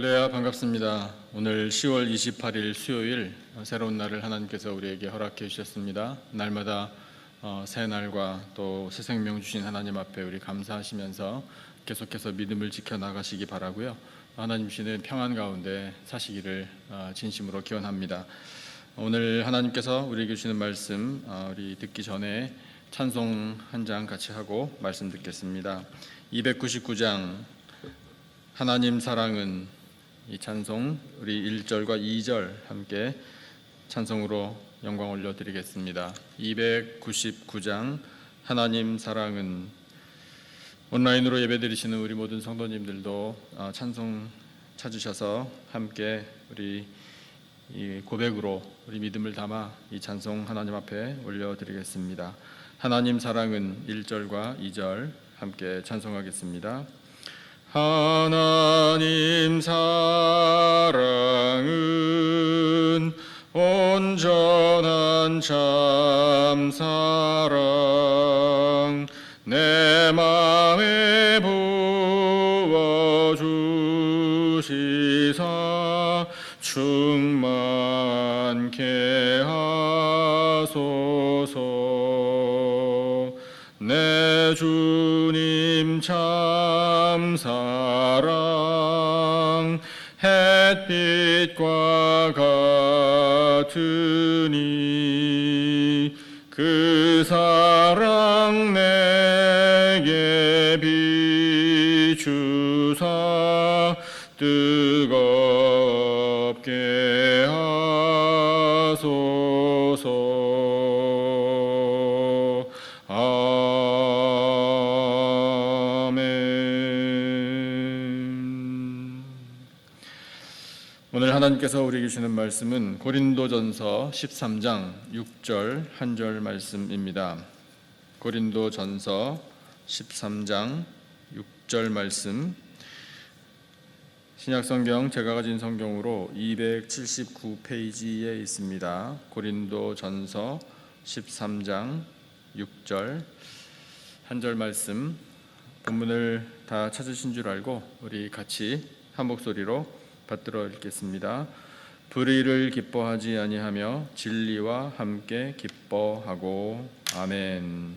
할렐루야, 반갑습니다. 오늘 10월 28일 수요일, 새로운 날을 하나님께서 우리에게 허락해 주셨습니다. 날마다 새 날과 또 새 생명 주신 하나님 앞에 우리 감사하시면서 계속해서 믿음을 지켜나가시기 바라고요. 하나님 주시는 평안 가운데 사시기를 진심으로 기원합니다. 오늘 하나님께서 우리에게 주시는 말씀 우리 듣기 전에 찬송 한 장 같이 하고 말씀 듣겠습니다. 299장 하나님 사랑은, 이 찬송 우리 1절과 2절 함께 찬송으로 영광 올려드리겠습니다. 299장 하나님 사랑은. 온라인으로 예배드리시는 우리 모든 성도님들도 찬송 찾으셔서 함께 우리 이 고백으로 우리 믿음을 담아 이 찬송 하나님 앞에 올려드리겠습니다. 하나님 사랑은 1절과 2절 함께 찬송하겠습니다. 하나님 사랑은 온전한 참 사랑, 내 맘에 부어주시사 충만케 하소서. 내 주님 참 사랑 햇빛과 같으니 그 사랑 내게 비추사 뜨겁게 하소서. 오늘 하나님께서 우리에게 주시는 말씀은 고린도전서 13장 6절 한 절 말씀입니다. 고린도전서 13장 6절 말씀, 신약성경 제가 가진 성경으로 279페이지에 있습니다. 고린도전서 13장 6절 한 절 말씀, 본문을 다 찾으신 줄 알고 우리 같이 한 목소리로 받들어 읽겠습니다. 불의를 기뻐하지 아니하며 진리와 함께 기뻐하고. 아멘.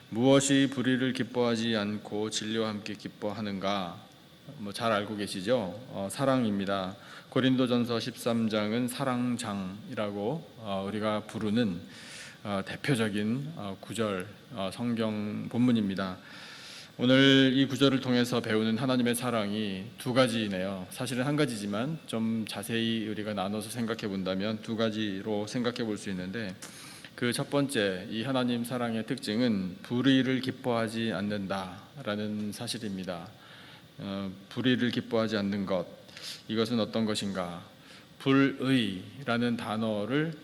무엇이 불의를 기뻐하지 않고 진리와 함께 기뻐하는가? 잘 알고 계시죠? 사랑입니다. 고린도전서 13장은 사랑장이라고 우리가 부르는 대표적인 구절 성경 본문입니다. 오늘 이 구절을 통해서 배우는 하나님의 사랑이 두 가지네요. 사실은 한 가지지만 좀 자세히 우리가 나눠서 생각해 본다면 두 가지로 생각해 볼 수 있는데, 그 첫 번째, 이 하나님 사랑의 특징은 불의를 기뻐하지 않는다라는 사실입니다. 불의를 기뻐하지 않는 것, 이것은 어떤 것인가? 불의라는 단어를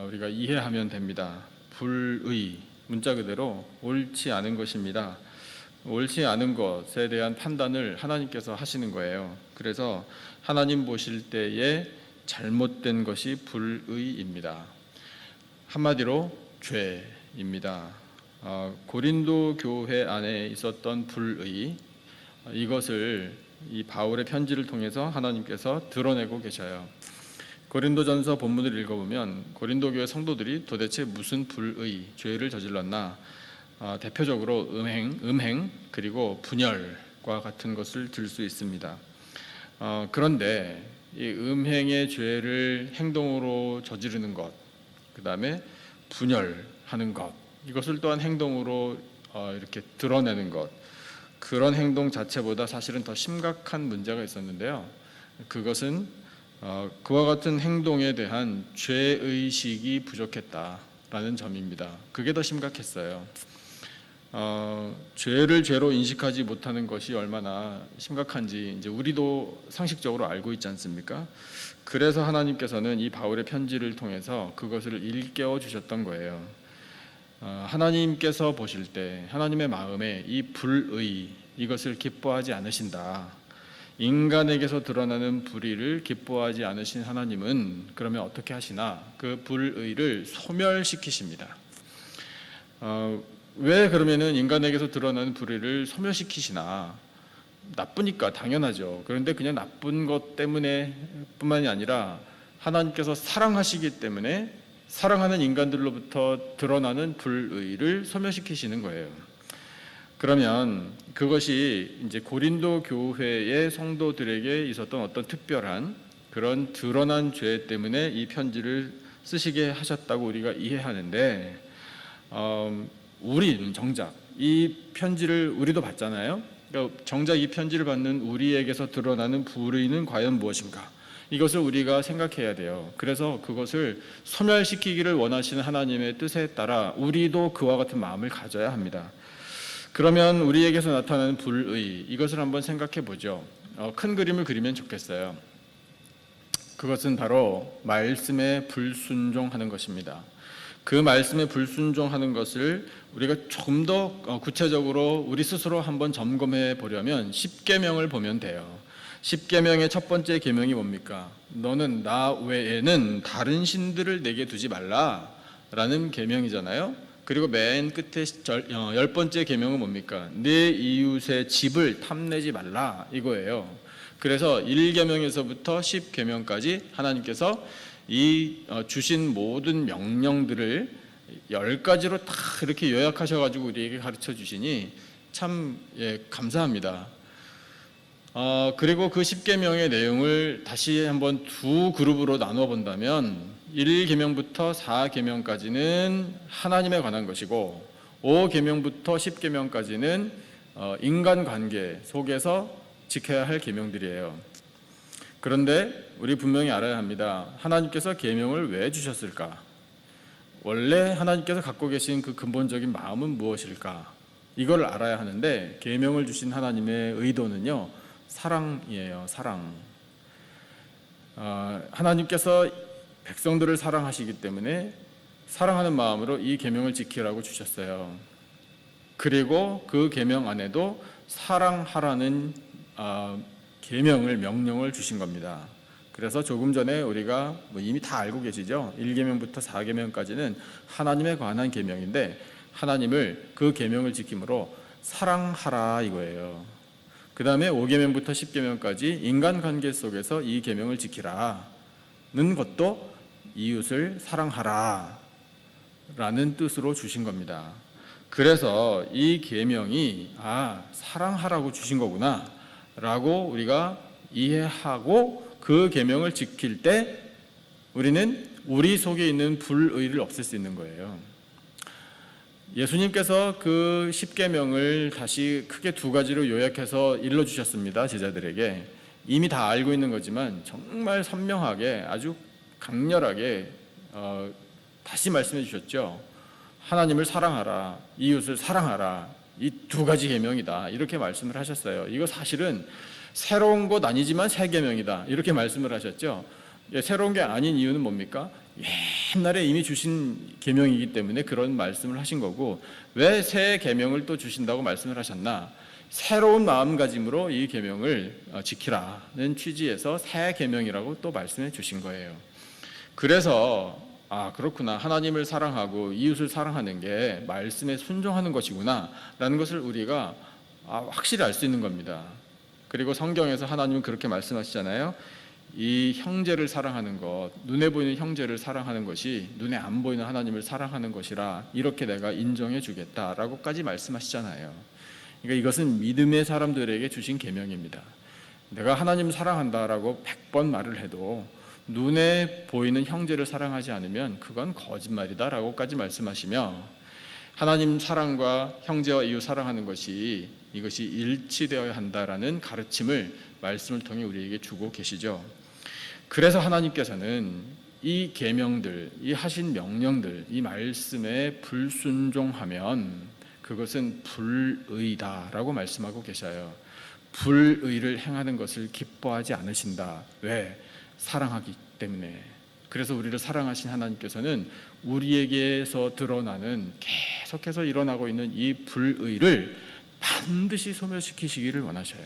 우리가 이해하면 됩니다. 불의, 문자 그대로 옳지 않은 것입니다. 옳지 않은 것에 대한 판단을 하나님께서 하시는 거예요. 그래서 하나님 보실 때에 잘못된 것이 불의입니다. 한마디로 죄입니다. 고린도 교회 안에 있었던 불의, 이것을 이 바울의 편지를 통해서 하나님께서 드러내고 계셔요. 고린도전서 본문을 읽어보면 고린도 교회 성도들이 도대체 무슨 불의, 죄를 저질렀나? 대표적으로 음행 그리고 분열과 같은 것을 들 수 있습니다. 그런데 이 음행의 죄를 행동으로 저지르는 것, 그 다음에 분열하는 것, 이것을 또한 행동으로 이렇게 드러내는 것, 그런 행동 자체보다 사실은 더 심각한 문제가 있었는데요. 그것은 그와 같은 행동에 대한 죄의식이 부족했다라는 점입니다. 그게 더 심각했어요. 죄를 죄로 인식하지 못하는 것이 얼마나 심각한지 이제 우리도 상식적으로 알고 있지 않습니까? 그래서 하나님께서는 이 바울의 편지를 통해서 그것을 일깨워 주셨던 거예요. 하나님께서 보실 때 하나님의 마음에 이 불의, 이것을 기뻐하지 않으신다. 인간에게서 드러나는 불의를 기뻐하지 않으신 하나님은 그러면 어떻게 하시나? 그 불의를 소멸시키십니다. 왜 그러면은 인간에게서 드러나는 불의를 소멸시키시나? 나쁘니까 당연하죠. 그런데 그냥 나쁜 것 때문에 뿐만이 아니라 하나님께서 사랑하시기 때문에 사랑하는 인간들로부터 드러나는 불의를 소멸시키시는 거예요. 그러면 그것이 이제 고린도 교회의 성도들에게 있었던 어떤 특별한 그런 드러난 죄 때문에 이 편지를 쓰시게 하셨다고 우리가 이해하는데, 우리는 정작 이 편지를 우리도 받잖아요. 그러니까 정작 이 편지를 받는 우리에게서 드러나는 불의는 과연 무엇인가? 이것을 우리가 생각해야 돼요. 그래서 그것을 소멸시키기를 원하시는 하나님의 뜻에 따라 우리도 그와 같은 마음을 가져야 합니다. 그러면 우리에게서 나타나는 불의, 이것을 한번 생각해 보죠. 큰 그림을 그리면 좋겠어요. 그것은 바로 말씀에 불순종하는 것입니다. 그 말씀에 불순종하는 것을 우리가 조금 더 구체적으로 우리 스스로 한번 점검해 보려면 십계명을 보면 돼요. 십계명의 첫 번째 계명이 뭡니까? 너는 나 외에는 다른 신들을 내게 두지 말라라는 계명이잖아요. 그리고 맨 끝에 10번째 계명은 뭡니까? 내 이웃의 집을 탐내지 말라 이거예요. 그래서 1계명에서부터 10계명까지 하나님께서 이 주신 모든 명령들을 10가지로 다 이렇게 요약하셔가지고 우리에게 가르쳐 주시니 참 감사합니다. 그리고 그 10계명의 내용을 다시 한번 두 그룹으로 나누어 본다면 1계명부터 4계명까지는 하나님에 관한 것이고 5계명부터 10계명까지는 인간관계 속에서 지켜야 할 계명들이에요. 그런데 우리 분명히 알아야 합니다. 하나님께서 계명을 왜 주셨을까? 원래 하나님께서 갖고 계신 그 근본적인 마음은 무엇일까? 이걸 알아야 하는데 계명을 주신 하나님의 의도는요, 사랑이에요. 사랑. 하나님께서 백성들을 사랑하시기 때문에 사랑하는 마음으로 이 계명을 지키라고 주셨어요. 그리고 그 계명 안에도 사랑하라는 계명을 명령을 주신 겁니다. 그래서 조금 전에 우리가 이미 다 알고 계시죠? 1계명부터 4계명까지는 하나님에 관한 계명인데 하나님을 그 계명을 지킴으로 사랑하라 이거예요. 그 다음에 5계명부터 10계명까지 인간관계 속에서 이 계명을 지키라는 것도 이웃을 사랑하라 라는 뜻으로 주신 겁니다. 그래서 이 계명이 사랑하라고 주신 거구나 라고 우리가 이해하고 그 계명을 지킬 때 우리는 우리 속에 있는 불의를 없앨 수 있는 거예요. 예수님께서 그 10계명을 다시 크게 두 가지로 요약해서 일러주셨습니다. 제자들에게. 이미 다 알고 있는 거지만 정말 선명하게 아주 강렬하게 다시 말씀해 주셨죠. 하나님을 사랑하라, 이웃을 사랑하라, 이 두 가지 계명이다 이렇게 말씀을 하셨어요. 이거 사실은 새로운 것 아니지만 새 계명이다 이렇게 말씀을 하셨죠. 새로운 게 아닌 이유는 뭡니까? 옛날에 이미 주신 계명이기 때문에 그런 말씀을 하신 거고, 왜 새 계명을 또 주신다고 말씀을 하셨나? 새로운 마음가짐으로 이 계명을 지키라는 취지에서 새 계명이라고 또 말씀해 주신 거예요. 그래서 그렇구나, 하나님을 사랑하고 이웃을 사랑하는 게 말씀에 순종하는 것이구나 라는 것을 우리가 확실히 알 수 있는 겁니다. 그리고 성경에서 하나님은 그렇게 말씀하시잖아요. 이 형제를 사랑하는 것, 눈에 보이는 형제를 사랑하는 것이 눈에 안 보이는 하나님을 사랑하는 것이라 이렇게 내가 인정해 주겠다라고까지 말씀하시잖아요. 그러니까 이것은 믿음의 사람들에게 주신 계명입니다. 내가 하나님 사랑한다라고 100번 말을 해도 눈에 보이는 형제를 사랑하지 않으면 그건 거짓말이다라고까지 말씀하시며, 하나님 사랑과 형제와 이웃 사랑하는 것이 이것이 일치되어야 한다라는 가르침을 말씀을 통해 우리에게 주고 계시죠. 그래서 하나님께서는 이 계명들, 이 하신 명령들, 이 말씀에 불순종하면 그것은 불의다라고 말씀하고 계셔요. 불의를 행하는 것을 기뻐하지 않으신다. 왜? 사랑하기 때문에. 그래서 우리를 사랑하신 하나님께서는 우리에게서 드러나는 계속해서 일어나고 있는 이 불의를 반드시 소멸시키시기를 원하셔요.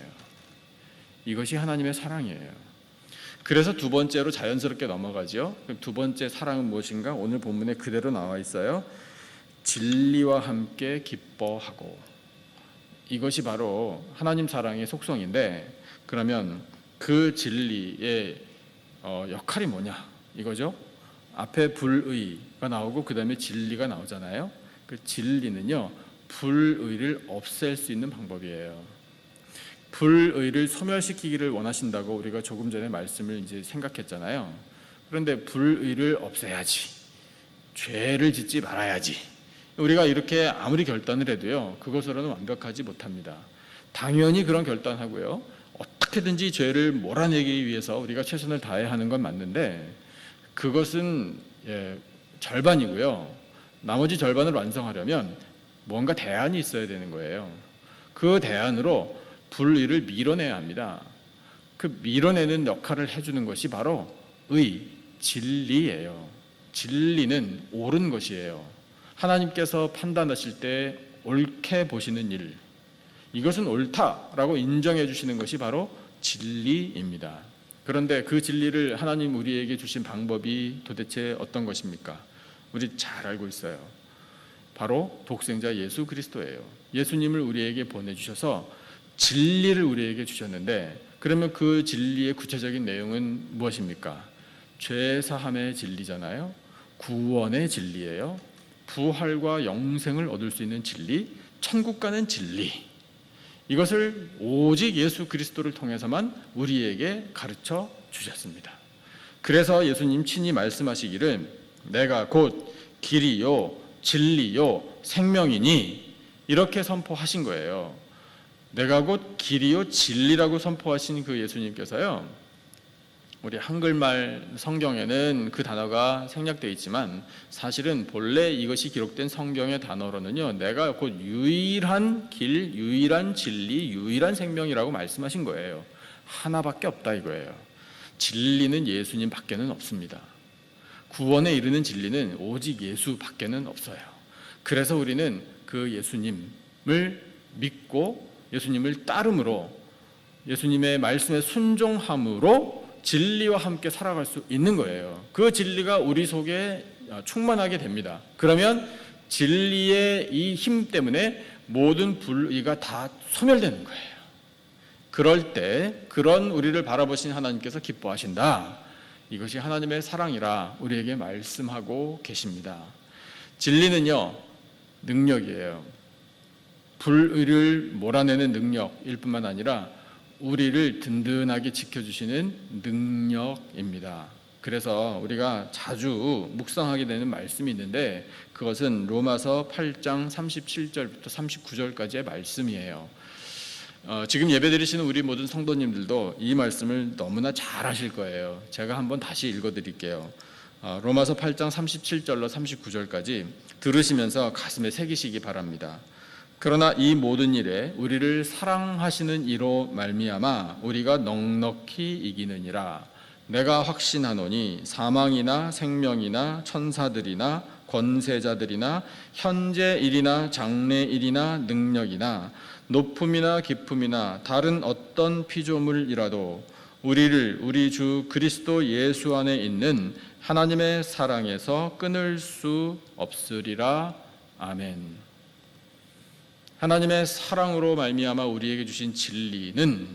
이것이 하나님의 사랑이에요. 그래서 두 번째로 자연스럽게 넘어가죠. 두 번째 사랑은 무엇인가? 오늘 본문에 그대로 나와 있어요. 진리와 함께 기뻐하고. 이것이 바로 하나님 사랑의 속성인데, 그러면 그 진리의 역할이 뭐냐 이거죠. 앞에 불의가 나오고 그 다음에 진리가 나오잖아요. 그 진리는요, 불의를 없앨 수 있는 방법이에요. 불의를 소멸시키기를 원하신다고 우리가 조금 전에 말씀을 이제 생각했잖아요. 그런데 불의를 없애야지, 죄를 짓지 말아야지, 우리가 이렇게 아무리 결단을 해도요, 그것으로는 완벽하지 못합니다. 당연히 그런 결단하고요, 어떻게든지 죄를 몰아내기 위해서 우리가 최선을 다해야 하는 건 맞는데, 그것은 절반이고요. 나머지 절반을 완성하려면 뭔가 대안이 있어야 되는 거예요. 그 대안으로 불의를 밀어내야 합니다. 그 밀어내는 역할을 해주는 것이 바로 진리예요. 진리는 옳은 것이에요. 하나님께서 판단하실 때 옳게 보시는 일, 이것은 옳다라고 인정해 주시는 것이 바로 진리입니다. 그런데 그 진리를 하나님 우리에게 주신 방법이 도대체 어떤 것입니까? 우리 잘 알고 있어요. 바로 독생자 예수 그리스도예요. 예수님을 우리에게 보내주셔서 진리를 우리에게 주셨는데, 그러면 그 진리의 구체적인 내용은 무엇입니까? 죄사함의 진리잖아요. 구원의 진리예요. 부활과 영생을 얻을 수 있는 진리, 천국 가는 진리, 이것을 오직 예수 그리스도를 통해서만 우리에게 가르쳐 주셨습니다. 그래서 예수님 친히 말씀하시기를 내가 곧 길이요 진리요 생명이니 이렇게 선포하신 거예요. 내가 곧 길이요 진리라고 선포하신 그 예수님께서요, 우리 한글말 성경에는 그 단어가 생략되어 있지만 사실은 본래 이것이 기록된 성경의 단어로는요, 내가 곧 유일한 길, 유일한 진리, 유일한 생명이라고 말씀하신 거예요. 하나밖에 없다 이거예요. 진리는 예수님 밖에는 없습니다. 구원에 이르는 진리는 오직 예수 밖에는 없어요. 그래서 우리는 그 예수님을 믿고 예수님을 따름으로, 예수님의 말씀에 순종함으로 진리와 함께 살아갈 수 있는 거예요. 그 진리가 우리 속에 충만하게 됩니다. 그러면 진리의 이 힘 때문에 모든 불의가 다 소멸되는 거예요. 그럴 때 그런 우리를 바라보신 하나님께서 기뻐하신다. 이것이 하나님의 사랑이라 우리에게 말씀하고 계십니다. 진리는요, 능력이에요. 불의를 몰아내는 능력일 뿐만 아니라 우리를 든든하게 지켜주시는 능력입니다. 그래서 우리가 자주 묵상하게 되는 말씀이 있는데, 그것은 로마서 8장 37절부터 39절까지의 말씀이에요. 지금 예배드리시는 우리 모든 성도님들도 이 말씀을 너무나 잘 아실 거예요. 제가 한번 다시 읽어드릴게요. 로마서 8장 37절로 39절까지 들으시면서 가슴에 새기시기 바랍니다. 그러나 이 모든 일에 우리를 사랑하시는 이로 말미암아 우리가 넉넉히 이기느니라. 내가 확신하노니 사망이나 생명이나 천사들이나 권세자들이나 현재 일이나 장래 일이나 능력이나 높음이나 깊음이나 다른 어떤 피조물이라도 우리를 우리 주 그리스도 예수 안에 있는 하나님의 사랑에서 끊을 수 없으리라. 아멘. 하나님의 사랑으로 말미암아 우리에게 주신 진리는,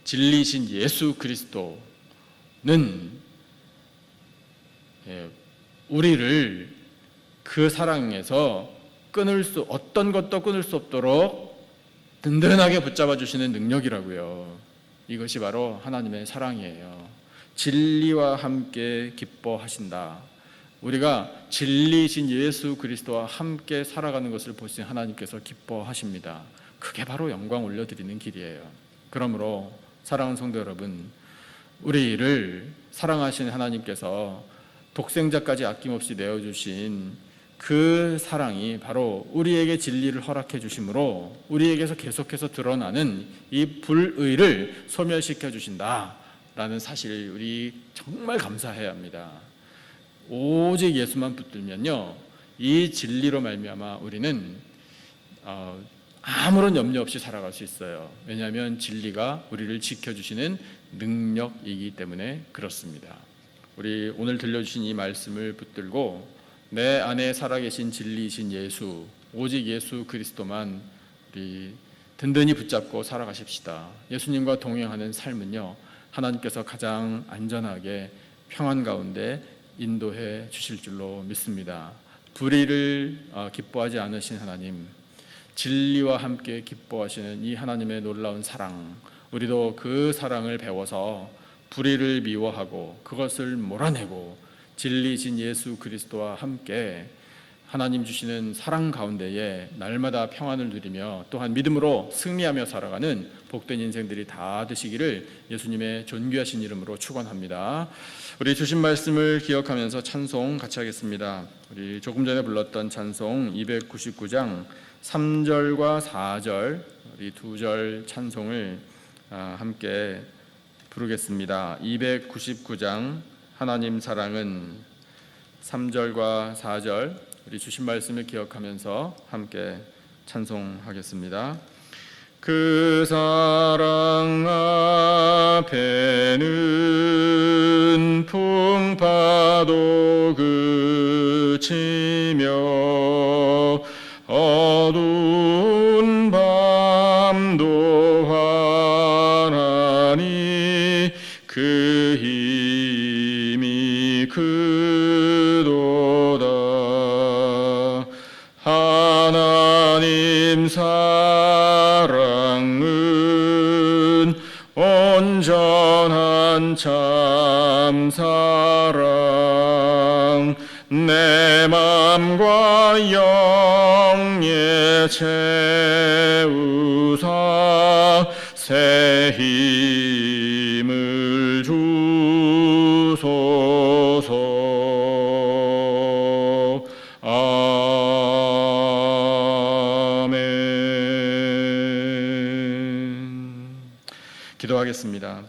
진리신 예수 그리스도는 우리를 그 사랑에서 어떤 것도 끊을 수 없도록 든든하게 붙잡아 주시는 능력이라고요. 이것이 바로 하나님의 사랑이에요. 진리와 함께 기뻐하신다. 우리가 진리신 예수 그리스도와 함께 살아가는 것을 보신 하나님께서 기뻐하십니다. 그게 바로 영광 올려드리는 길이에요. 그러므로 사랑하는 성도 여러분, 우리를 사랑하신 하나님께서 독생자까지 아낌없이 내어주신 그 사랑이 바로 우리에게 진리를 허락해 주심으로 우리에게서 계속해서 드러나는 이 불의를 소멸시켜 주신다라는 사실, 우리 정말 감사해야 합니다. 오직 예수만 붙들면요, 이 진리로 말미암아 우리는 아무런 염려 없이 살아갈 수 있어요. 왜냐하면 진리가 우리를 지켜주시는 능력이기 때문에 그렇습니다. 우리 오늘 들려주신 이 말씀을 붙들고 내 안에 살아계신 진리이신 예수, 오직 예수 그리스도만 우리 든든히 붙잡고 살아가십시다. 예수님과 동행하는 삶은요, 하나님께서 가장 안전하게 평안 가운데 인도해 주실 줄로 믿습니다. 불의를 기뻐하지 않으신 하나님, 진리와 함께 기뻐하시는 이 하나님의 놀라운 사랑, 우리도 그 사랑을 배워서 불의를 미워하고 그것을 몰아내고 진리신 예수 그리스도와 함께 하나님 주시는 사랑 가운데에 날마다 평안을 누리며 또한 믿음으로 승리하며 살아가는 복된 인생들이 다 되시기를 예수님의 존귀하신 이름으로 축원합니다. 우리 주신 말씀을 기억하면서 찬송 같이 하겠습니다. 우리 조금 전에 불렀던 찬송 299장 3절과 4절 우리 두 절 찬송을 함께 부르겠습니다. 299장 하나님 사랑은 3절과 4절 우리 주신 말씀을 기억하면서 함께 찬송하겠습니다. 그 사랑 앞에는 풍파도 그치며 어두운 밤도 환하니 그 힘이 크도다. 하나님 사랑은 온전한 참사랑 내 맘과 영예 채우사 새 힘을 주소서. 기도하겠습니다.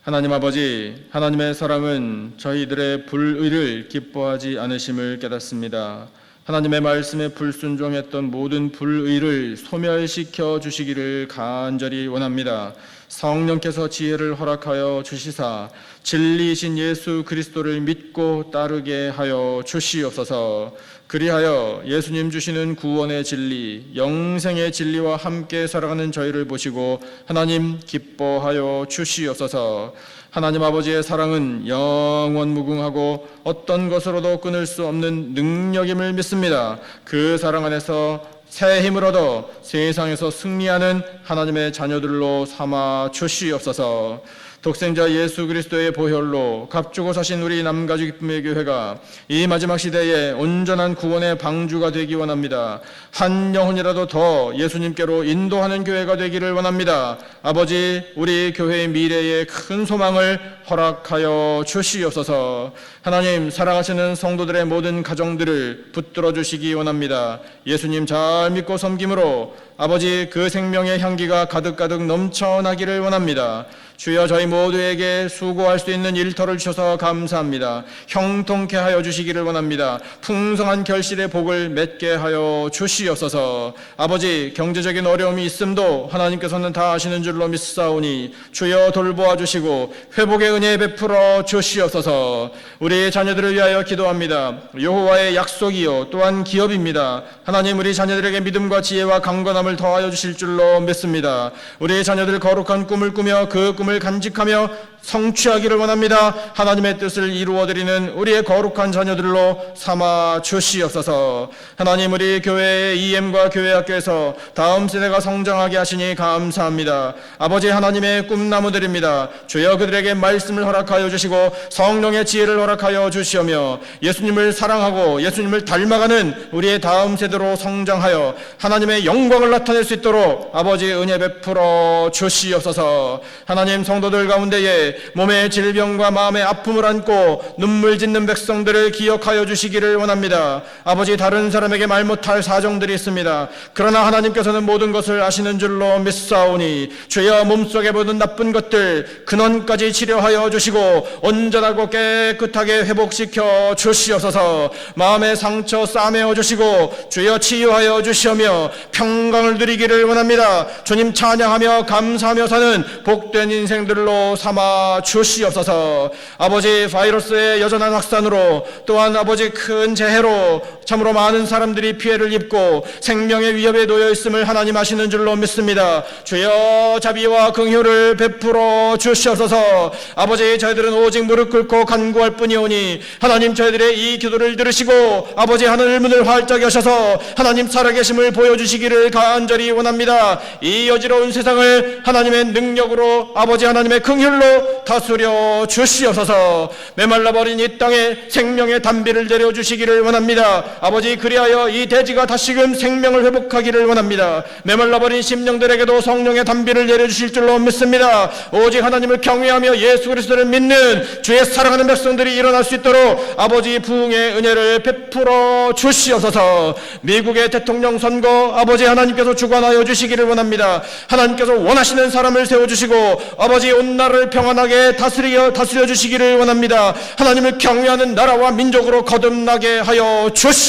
하나님 아버지, 하나님의 사랑은 저희들의 불의를 기뻐하지 않으심을 깨닫습니다. 하나님의 말씀에 불순종했던 모든 불의를 소멸시켜 주시기를 간절히 원합니다. 성령께서 지혜를 허락하여 주시사 진리이신 예수 그리스도를 믿고 따르게 하여 주시옵소서. 그리하여 예수님 주시는 구원의 진리, 영생의 진리와 함께 살아가는 저희를 보시고 하나님 기뻐하여 주시옵소서. 하나님 아버지의 사랑은 영원 무궁하고 어떤 것으로도 끊을 수 없는 능력임을 믿습니다. 그 사랑 안에서 새 힘을 얻어 세상에서 승리하는 하나님의 자녀들로 삼아 주시옵소서. 독생자 예수 그리스도의 보혈로 값주고 사신 우리 남가주 기쁨의 교회가 이 마지막 시대에 온전한 구원의 방주가 되기 원합니다. 한 영혼이라도 더 예수님께로 인도하는 교회가 되기를 원합니다. 아버지, 우리 교회의 미래에 큰 소망을 허락하여 주시옵소서. 하나님, 사랑하시는 성도들의 모든 가정들을 붙들어 주시기 원합니다. 예수님 잘 믿고 섬김으로 아버지 그 생명의 향기가 가득가득 넘쳐나기를 원합니다. 주여, 저희 모두에게 수고할 수 있는 일터를 주셔서 감사합니다. 형통케 하여 주시기를 원합니다. 풍성한 결실의 복을 맺게 하여 주시옵소서. 아버지, 경제적인 어려움이 있음도 하나님께서는 다 아시는 줄로 믿사오니 주여 돌보아 주시고 회복의 은혜 베풀어 주시옵소서. 우리 자녀들을 위하여 기도합니다. 여호와의 약속이요 또한 기업입니다. 하나님, 우리 자녀들에게 믿음과 지혜와 강건함을 더하여 주실 줄로 믿습니다. 우리 자녀들 거룩한 꿈을 꾸며 그 꿈을 간직하며 성취하기를 원합니다. 하나님의 뜻을 이루어드리는 우리의 거룩한 자녀들로 삼아 주시옵소서. 하나님, 우리 교회의 EM과 교회학교에서 다음 세대가 성장하게 하시니 감사합니다. 아버지, 하나님의 꿈나무들입니다. 주여, 그들에게 말씀을 허락하여 주시고 성령의 지혜를 허락하여 주시오며 예수님을 사랑하고 예수님을 닮아가는 우리의 다음 세대로 성장하여 하나님의 영광을 나타낼 수 있도록 아버지 은혜 베풀어 주시옵소서. 하나님, 성도들 가운데에 몸의 질병과 마음의 아픔을 안고 눈물 짓는 백성들을 기억하여 주시기를 원합니다. 아버지, 다른 사람에게 말 못할 사정들이 있습니다. 그러나 하나님께서는 모든 것을 아시는 줄로 믿사오니 주여, 몸속에 모든 나쁜 것들 근원까지 치료하여 주시고 온전하고 깨끗하게 회복시켜 주시옵소서. 마음의 상처 싸매어 주시고 주여 치유하여 주시오며 평강을 누리기를 원합니다. 주님 찬양하며 감사하며 사는 복된 인생들로 삼아 주시옵소서. 아버지, 바이러스의 여전한 확산으로 또한 아버지 큰 재해로 참으로 많은 사람들이 피해를 입고 생명의 위협에 놓여 있음을 하나님 아시는 줄로 믿습니다. 주여 자비와 긍휼을 베풀어 주시옵소서. 아버지, 저희들은 오직 무릎 꿇고 간구할 뿐이오니 하나님 저희들의 이 기도를 들으시고 아버지 하늘 문을 활짝 여셔서 하나님 살아계심을 보여주시기를 간절히 원합니다. 이 어지러운 세상을 하나님의 능력으로 아버지 하나님의 긍휼로 다스려 주시옵소서. 메말라버린 이 땅에 생명의 단비를 내려주시기를 원합니다. 아버지, 그리하여 이 대지가 다시금 생명을 회복하기를 원합니다. 메말라버린 심령들에게도 성령의 단비를 내려주실 줄로 믿습니다. 오직 하나님을 경외하며 예수 그리스도를 믿는 주의 사랑하는 백성들이 일어날 수 있도록 아버지 부흥의 은혜를 베풀어 주시옵소서. 미국의 대통령 선거 아버지 하나님께서 주관하여 주시기를 원합니다. 하나님께서 원하시는 사람을 세워주시고 아버지 온 나라를 평안하게 다스려 주시기를 원합니다. 하나님을 경외하는 나라와 민족으로 거듭나게 하여 주시옵소서.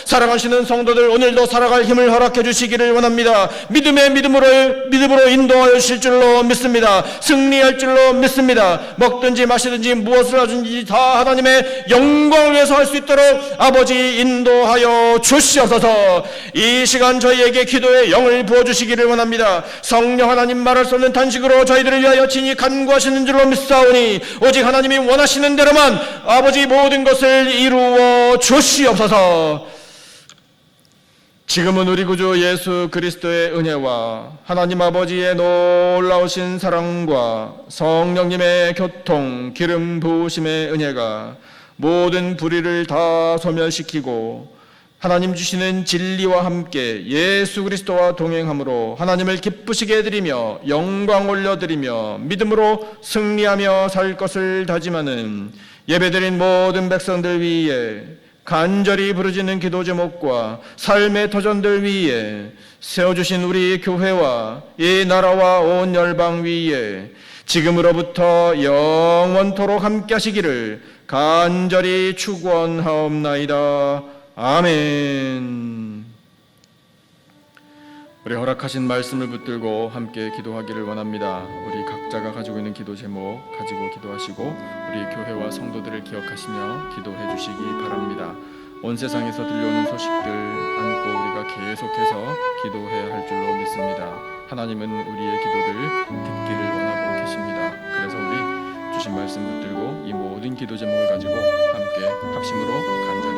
사랑하시는 성도들, 오늘도 살아갈 힘을 허락해 주시기를 원합니다. 믿음으로 인도하여 주실 줄로 믿습니다. 승리할 줄로 믿습니다. 먹든지 마시든지 무엇을 하든지 다 하나님의 영광을 위해서 할 수 있도록 아버지 인도하여 주시옵소서. 이 시간 저희에게 기도의 영을 부어주시기를 원합니다. 성령 하나님 말할 수 없는 단식으로 저희들을 위하여 친히 간구하시는 줄로 믿사오니 오직 하나님이 원하시는 대로만 아버지 모든 것을 이루어 주시옵소서. 지금은 우리 구주 예수 그리스도의 은혜와 하나님 아버지의 놀라우신 사랑과 성령님의 교통 기름 부으심의 은혜가 모든 불의를 다 소멸시키고 하나님 주시는 진리와 함께 예수 그리스도와 동행함으로 하나님을 기쁘시게 해드리며 영광 올려드리며 믿음으로 승리하며 살 것을 다짐하는 예배드린 모든 백성들 위에 간절히 부르짖는 기도 제목과 삶의 터전들 위에 세워주신 우리 교회와 이 나라와 온 열방 위에 지금으로부터 영원토록 함께 하시기를 간절히 축원하옵나이다. 아멘. 우리 허락하신 말씀을 붙들고 함께 기도하기를 원합니다. 우리 각자가 가지고 있는 기도 제목 가지고 기도하시고 우리 교회와 성도들을 기억하시며 기도해 주시기 바랍니다. 온 세상에서 들려오는 소식들 안고 우리가 계속해서 기도해야 할 줄로 믿습니다. 하나님은 우리의 기도를 듣기를 원하고 계십니다. 그래서 우리 주신 말씀 붙들고 이 모든 기도 제목을 가지고 함께 합심으로 간절히